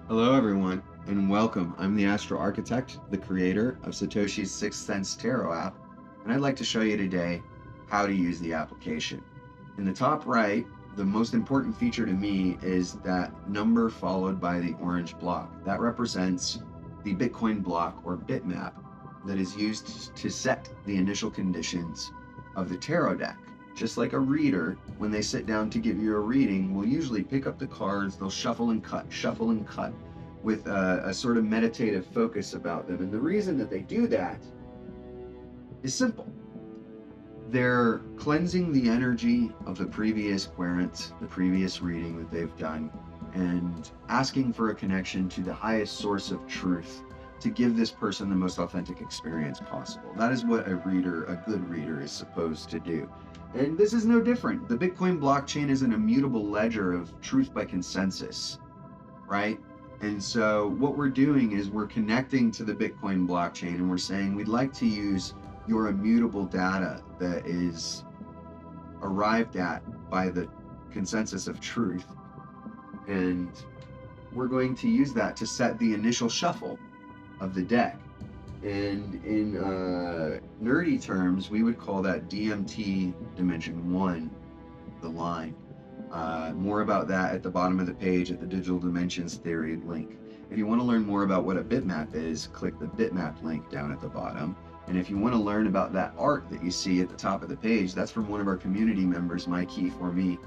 Hello, everyone, and welcome. I'm the Astro Architect, the creator of Satoshi's Sixth Sense Tarot app, and I'd like to show you today how to use the application. In the top right, the most important feature to me is that number followed by the orange block. That represents the Bitcoin block or bitmap that is used to set the initial conditions of the tarot deck. Just like a reader, when they sit down to give you a reading, will usually pick up the cards, they'll shuffle and cut with a sort of meditative focus about them. And the reason that they do that is simple. They're cleansing the energy of the previous querent, the previous reading that they've done, and asking for a connection to the highest source of truth to give this person the most authentic experience possible. That is what a good reader, is supposed to do. And this is no different. The Bitcoin blockchain is an immutable ledger of truth by consensus, right? And so what we're doing is we're connecting to the Bitcoin blockchain and we're saying we'd like to use your immutable data that is arrived at by the consensus of truth. And we're going to use that to set the initial shuffle of the deck. And in nerdy terms, we would call that DMT Dimension 1, the line. More about that at the bottom of the page at the Digital Dimensions Theory link. If you want to learn more about what a bitmap is, click the bitmap link down at the bottom. And if you want to learn about that art that you see at the top of the page, that's from one of our community members, My Key For Me.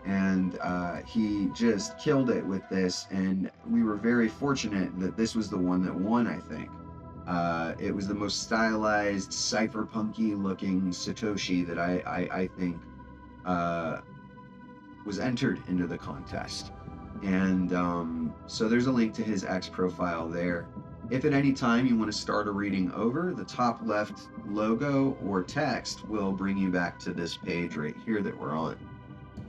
And he just killed it with this, and we were very fortunate that this was the one that won, I think. It was the most stylized, cypherpunky looking Satoshi that I think was entered into the contest. And so there's a link to his X profile there. If at any time you want to start a reading over, the top left logo or text will bring you back to this page right here that we're on.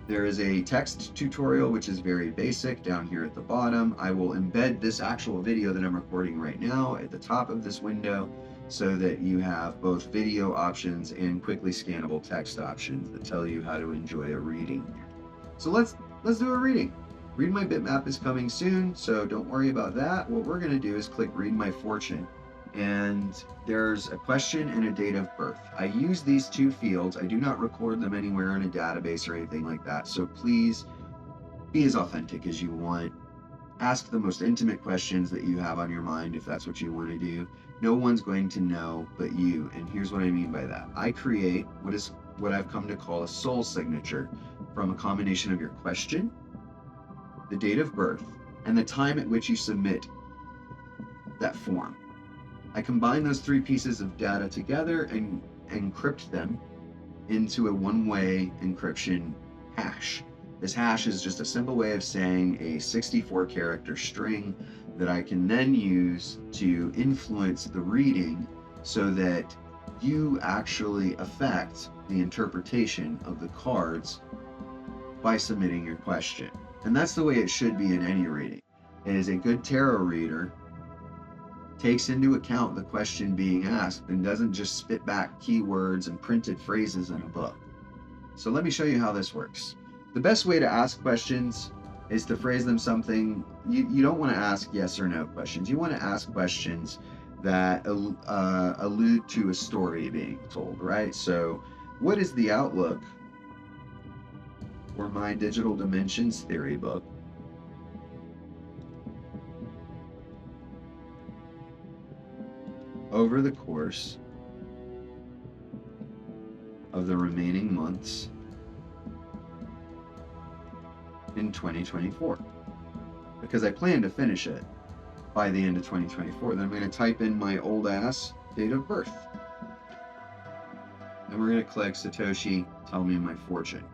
There is a text tutorial, which is very basic, down here at the bottom. I will embed this actual video that I'm recording right now at the top of this window so that you have both video options and quickly scannable text options that tell you how to enjoy a reading. So let's do a reading. Read My Bitmap is coming soon, so don't worry about that. What we're going to do is click Read My Fortune. And there's a question and a date of birth. I use these two fields. I do not record them anywhere in a database or anything like that. So please be as authentic as you want. Ask the most intimate questions that you have on your mind if that's what you want to do. No one's going to know but you. And here's what I mean by that. I create what I've come to call a soul signature from a combination of your question, the date of birth, and the time at which you submit that form. I combine those three pieces of data together and encrypt them into a one-way encryption hash. This hash is just a simple way of saying a 64-character string that I can then use to influence the reading so that you actually affect the interpretation of the cards by submitting your question. And that's the way it should be in any reading. As a good tarot reader takes into account the question being asked and doesn't just spit back keywords and printed phrases in a book. So let me show you how this works. The best way to ask questions is to phrase them something. You don't want to ask yes or no questions. You want to ask questions that allude to a story being told, right? So what is the outlook for my Digital Dimensions Theory book over the course of the remaining months in 2024? Because I plan to finish it by the end of 2024. Then I'm going to type in my old ass date of birth. Then we're going to click Satoshi, tell me my fortune.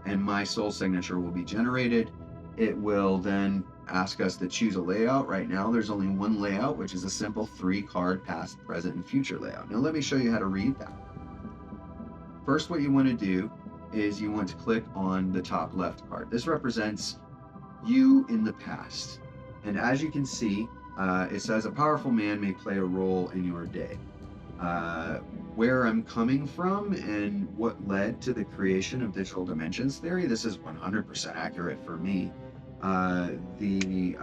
And my soul signature will be generated. It will then ask us to choose a layout. Right now, there's only one layout, which is a simple 3-card past, present, and future layout. Now, let me show you how to read that. First, what you want to do is you want to click on the top left card. This represents you in the past. And as you can see, it says a powerful man may play a role in your day. Where I'm coming from and what led to the creation of Digital Dimensions Theory, this is 100% accurate for me. The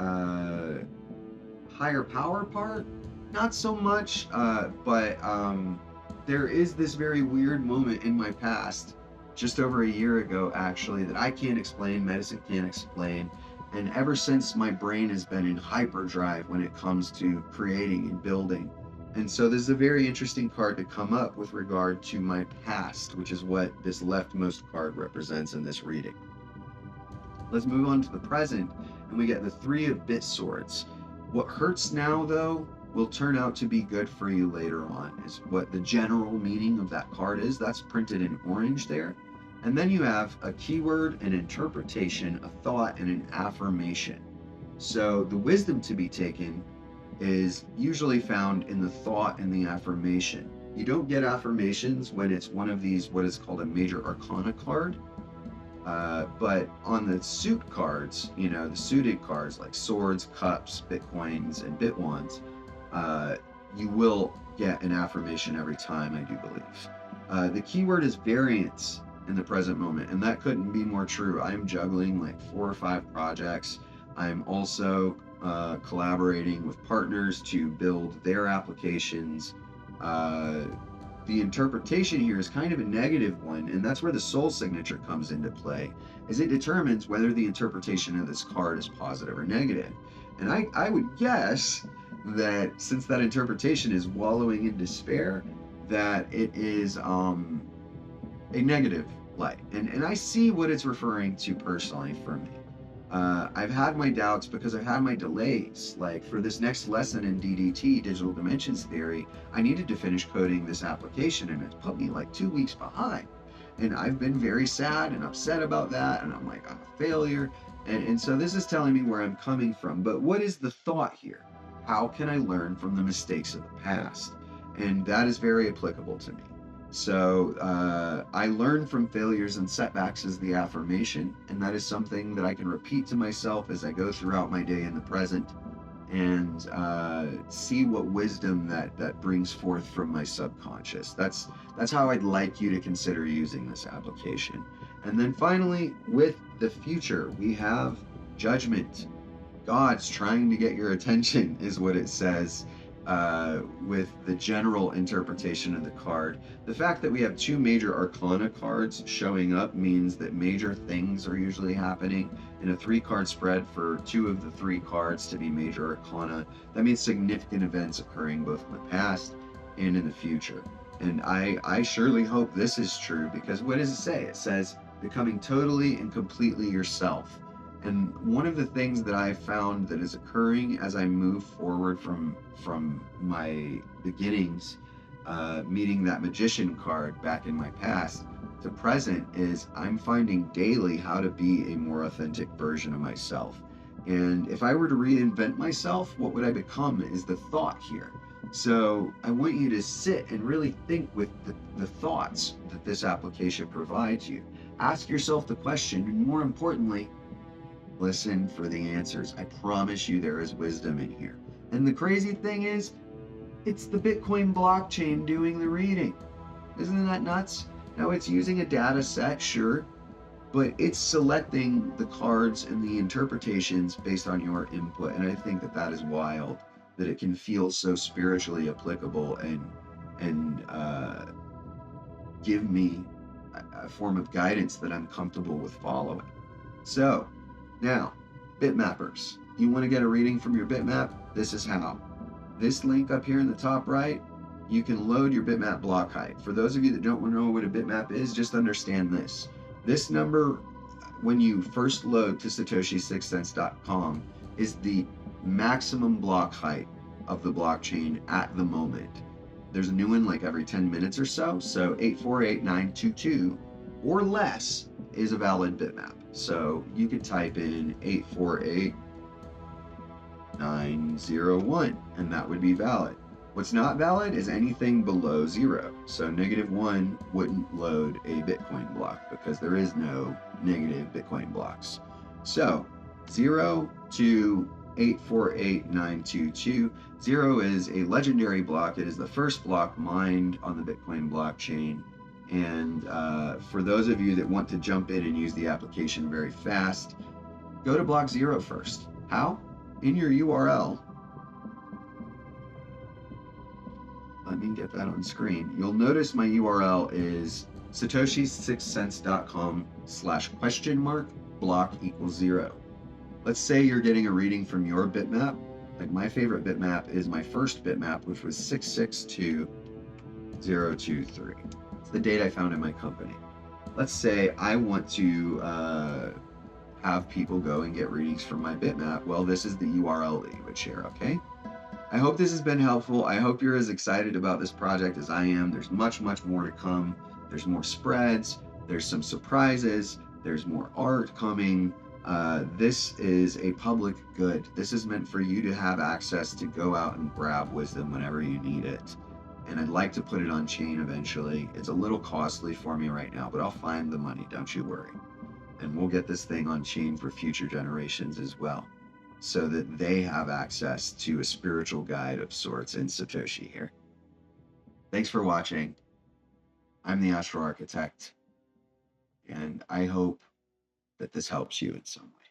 higher power part, not so much, but there is this very weird moment in my past, just over a year ago actually, that I can't explain, medicine can't explain. And ever since, my brain has been in hyperdrive when it comes to creating and building. And so this is a very interesting card to come up with regard to my past, which is what this leftmost card represents in this reading. Let's move on to the present, and we get the Three of Bit Swords. What hurts now, though, will turn out to be good for you later on, is what the general meaning of that card is. That's printed in orange there. And then you have a keyword, an interpretation, a thought, and an affirmation. So the wisdom to be taken is usually found in the thought and the affirmation. You don't get affirmations when it's one of these, what is called a major arcana card. But on the suit cards, the suited cards like swords, cups, bitcoins, and bitwands, you will get an affirmation every time, I do believe. The keyword is variance in the present moment, and that couldn't be more true. I'm juggling like 4 or 5 projects. I'm also collaborating with partners to build their applications. The interpretation here is kind of a negative one, and that's where the soul signature comes into play, as it determines whether the interpretation of this card is positive or negative. And I would guess that since that interpretation is wallowing in despair, that it is a negative light. And I see what it's referring to personally for me. I've had my doubts because I've had my delays. Like for this next lesson in DDT, Digital Dimensions Theory, I needed to finish coding this application, and it's put me like 2 weeks behind. And I've been very sad and upset about that, and I'm like, I'm a failure. And so this is telling me where I'm coming from. But what is the thought here? How can I learn from the mistakes of the past? And that is very applicable to me. So I learn from failures and setbacks as the affirmation, and that is something that I can repeat to myself as I go throughout my day in the present, and see what wisdom that brings forth from my subconscious. That's how I'd like you to consider using this application. And then finally, with the future, we have judgment. God's trying to get your attention is what it says. With the general interpretation of the card. The fact that we have 2 major arcana cards showing up means that major things are usually happening. In a 3-card spread, for 2 of the 3 cards to be major arcana, that means significant events occurring both in the past and in the future. And I surely hope this is true, because what does it say? It says, becoming totally and completely yourself. And one of the things that I found that is occurring as I move forward from my beginnings, meeting that magician card back in my past to present, is I'm finding daily how to be a more authentic version of myself. And if I were to reinvent myself, what would I become is the thought here. So I want you to sit and really think with the thoughts that this application provides you. Ask yourself the question, and more importantly, listen for the answers. I promise you there is wisdom in here. And the crazy thing is, it's the Bitcoin blockchain doing the reading. Isn't that nuts? Now it's using a data set, sure, but it's selecting the cards and the interpretations based on your input. And I think that is wild, that it can feel so spiritually applicable and give me a form of guidance that I'm comfortable with following. So, now, bitmappers, you want to get a reading from your bitmap? This is how. This link up here in the top right, you can load your bitmap block height. For those of you that don't know what a bitmap is, just understand this. This number, when you first load to Satoshi6cents.com, is the maximum block height of the blockchain at the moment. There's a new one like every 10 minutes or so, so 848,922 or less is a valid bitmap. So you could type in 848,901 and that would be valid. What's not valid is anything below 0. So -1 wouldn't load a Bitcoin block because there is no negative Bitcoin blocks. So 0 to 848,922. 0 is a legendary block. It is the first block mined on the Bitcoin blockchain. And for those of you that want to jump in and use the application very fast, go to block 0 first. How? In your URL, let me get that on screen. You'll notice my URL is satoshis6cents.com/? block equals 0. Let's say you're getting a reading from your bitmap. Like my favorite bitmap is my first bitmap, which was 662023. It's the date I found in my company. Let's say I want to have people go and get readings from my bitmap. Well, this is the URL that you would share, okay? I hope this has been helpful. I hope you're as excited about this project as I am. There's much, much more to come. There's more spreads. There's some surprises. There's more art coming. This is a public good. This is meant for you to have access to go out and grab wisdom whenever you need it. And I'd like to put it on chain eventually. It's a little costly for me right now, but I'll find the money, don't you worry. And we'll get this thing on chain for future generations as well, so that they have access to a spiritual guide of sorts in Satoshi here. Thanks for watching. I'm the Astro Architect, and I hope that this helps you in some way.